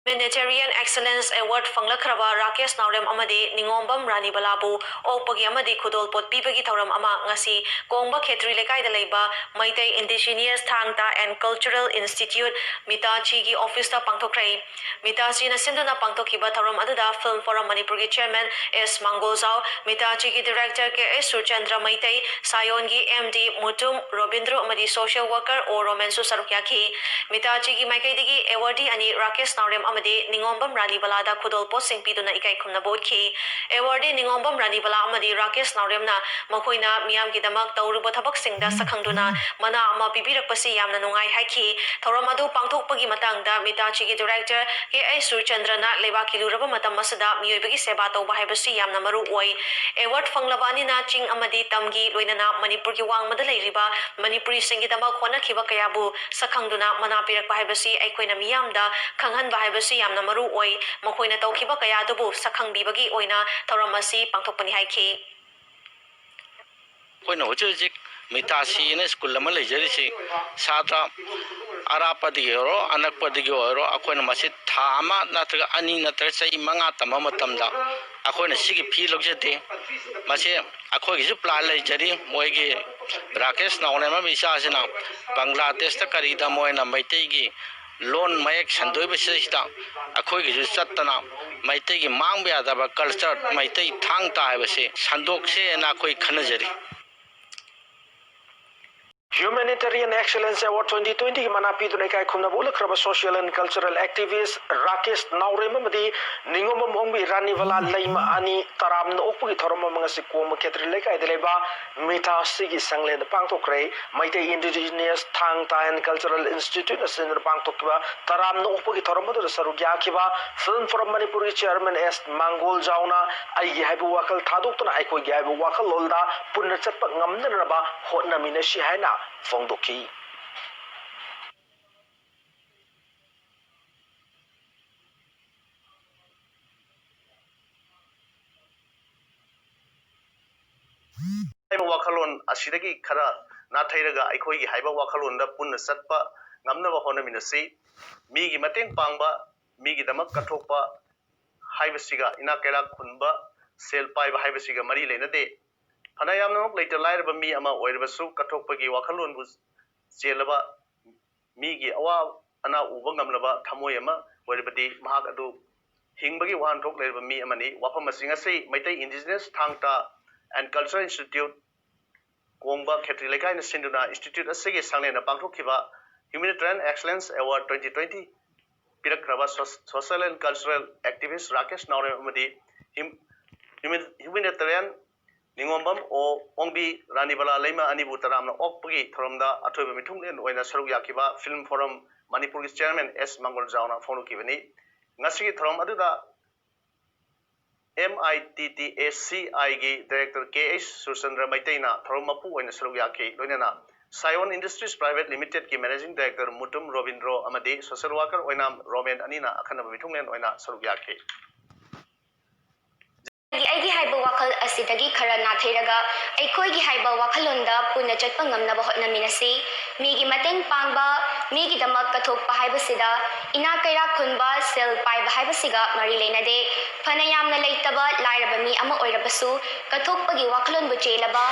Humanitarian Excellence Award fanglakraba Rakesh Naurem amadi Ningombam Rani Balabu Okpagi amadi Kudol Pot Pibagi Tauram ama ngasi Kongba Khetri Lekai da Leiba Maitei Indigenous Thangta and Cultural Institute Mitachi gi office ta pangthokrai Mitachi na sinduna pangthokiba tauram aduda Film Forum Manipur gi chairman S Mangolzau Mitachi gi director K S Surchandra Maitei Sayon gi MD Mutum Robindro amadi social worker O Romensu Sarukyaki Mitachi gi Maikai digi awardee ani Rakesh Naurem Ningombam Rani Balada Kudol Posing Piduna Ikai Kumna Bodki Awardee Ningombam Rani Bala Amadi Rakesh Nauremna Makoina Miam Gidamak Tauruba Tabak Singda Sakangduna Mana Ama Bibirakpasi Yamna Nungai Haiki Tauramadu Pangtokpagi Matangda Mitachi director K.A. Surchandrana Lebaki Luraba Matamasada Miyobagi Sebato Bahibasi Yamna Maru Oi Award Fanglabani na Ching Amadi Tamgi Loinana Manipurgi Wang Madalay Riba Manipuri Singidama Kwana Kiba Kayabu Sakangduna Manapirak Bahibasi Aikoina Miyamda Kanghan Bahibasi Yamna maru oi makoina tawkiba kaya dubu sakhangbi oina tauram asi pangthokpani haiki koina hojik mitasi ne school lama lejari si satra arapadi oro anakpadi oro akoina masi thama natraga ani natraga sai manga tama matamda akoina sigi phi logjate masi akoi gi plan lejari moigi Rakesh Naurem ma bisa sina Bangladesh ta karida moina maitei gi loan mayak sandoi besita akhoi gi chatna maitei gi mangbe adaba culture maitei thang ta bese sandok se na khoi khanajari Humanitarian Excellence Award 2020 की मना पीतु नेकाय खुमना बोले खरब social and cultural activist Rakesh Naurem मदी निंगोम मोंबी रानी वाला lemma आनी तराम न ओपगी थरम मंगसी कोम केतरी लेकाय दिलेबा मिता सिगी संगले द पांगतोक्रे माइते Indigenous Thangta and Cultural Institute असिन पांगतोकबा तराम न ओपगी थरम द सरुग्या किबा Film Forum Manipur chairman S Mangol Jauna आई हाइबु वाकल थादोक्तना आइको ग्याबु वाकल लोलदा पुनर चटप ngamnraba hotna minashi haina Fongdoki. Wakalon asidagi khara na thairaga aikoi gi haiba wakalon da punna satpa ngamna ba hona minasi mi gi mateng pangba mi gi damak kathokpa haiba siga ina kela khunba sel pai ba haiba siga mari leina de phana yamna mok leiter lair ba mi ama oirba su kathokpa gi wakalon bu jelaba mi gi awa ana uba ngamlaba thamoi ama oirbadi mahak adu hingbagi wan thok leirba mi amani wafam asinga sei maitai Indigenous Thangta and Cultural Institute Kongba Khetri Lekai na Sinduna Institute asigi sangle na pangthokhiba Humanitarian Excellence Award 2020 pirakraba social and cultural activist Rakesh Naurem amadi humanitarian Ningombam o Ongbi Rani Bala Leima Anibu Taramna Okpagi Thoramda Atoba Mitunglen Oina Saruk Yakiba Film Forum Manipur chairman S Mangol Jauna Fono Kivani Ngasigi Thoram Aduda MITTACI gi director KH Surchandra Maitaina Thorumapu Oina Saruk Yaki Loinana Sayon Industries Private Limited ki managing director Mutum Robindro Amadi social worker Oina Romen Anina Akhanaba Mitunglen Oina Saruk Yaki Aigi haiba wakal asidagi khara na thairaga aikoi gi haiba wakhalonda punna chatpa ngamnaba hotnaminasi migi mateng pangba migi damak kathokpa haiba sida ina kaira khunba sel pai ba haiba siga mari leina de phanayam na leitaba lairaba mi ama oirabasu kathokpa gi wakhalon bu chelaba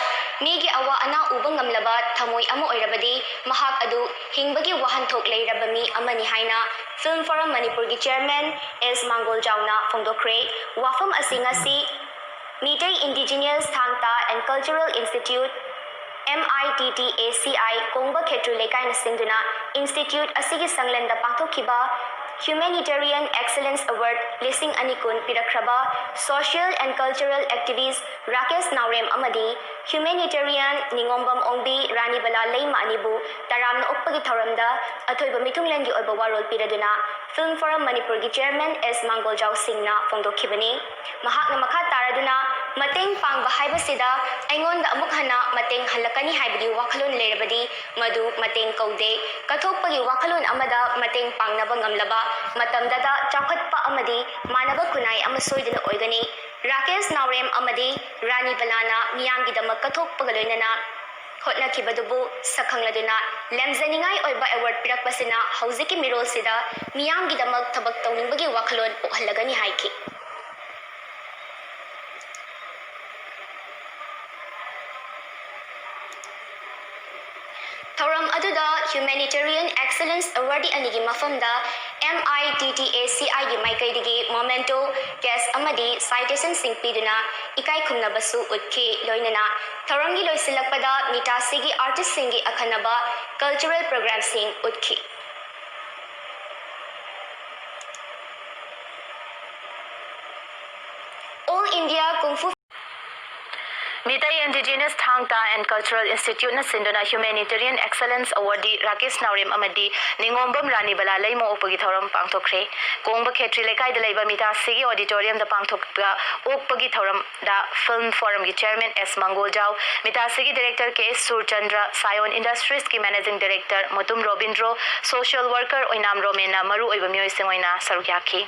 migi awa ana uba ngamlaba thamoi ama oirabadi mahak adu hingbagi wahan thok leiraba mi amani haina Film Forum Manipur gi chairman S Mangol Jauna Fongdokre wafam asingasi Meeting Indigenous Thangta and Cultural Institute MITTACI Kongba Khetri Lekai na Sinduna Institute asigi sanglenda pangthokhiba Humanitarian Excellence Award Lising Anikun Pirakraba Social and Cultural Activist Rakesh Naurem amadi Humanitarian Ningombam Ongbi Rani Bala Leima Anibu Taramna Okpagi Thoramda Athoiba Mitunglengi Oiba Warol Piraduna Film Forum Manipur gi chairman S Mangol Jau Singna Fongdokhibani Mahakna Makha Taraduna Mateng Pangba haiba sida aingonda amuk hana mateng halakani haibagi wakhalon leirabadi madu mateng kaude kathokpagi wakhalon amada mateng pangnaba ngamlaba matamdada chakhatpa amadi manaba kunai amasoidana oigani Rakesh Naurem amadi Rani Balana miyamgi damak kathokpaga loinana hotna kibadubu sakhangladuna lemzaningai oiba award pirakpasina hauziki mirol sida miyamgi damak thabak tawningbagi wakhalon pokhalagani haiki. Thauram aduda Humanitarian Excellence Award anigi mafamda MITTACI gi maikaidigi Momento Guest amadi citation sing piduna ikai khumnabasu utki loinana thauramgi loisilakpada mitasi gi artist singi akhanaba cultural program sing utki. All India Kung Fu Mitai Indigenous Thangta and Cultural Institute na sindona Humanitarian Excellence Awardee Rakesh Naurem amadi Ningombam Rani Bala Laimo upagi thoram pangthokre Kongba Khetri lekai da leiba mita sigi auditorium da pangthokga upagi thoram da Film Forum gi Chairman S Mangoljau mita sigi Director K Surchandra Sion Industries ki Managing Director Mutum Robindro Social Worker Oinam Romena Maru oiba myoy sing oina sarukyaki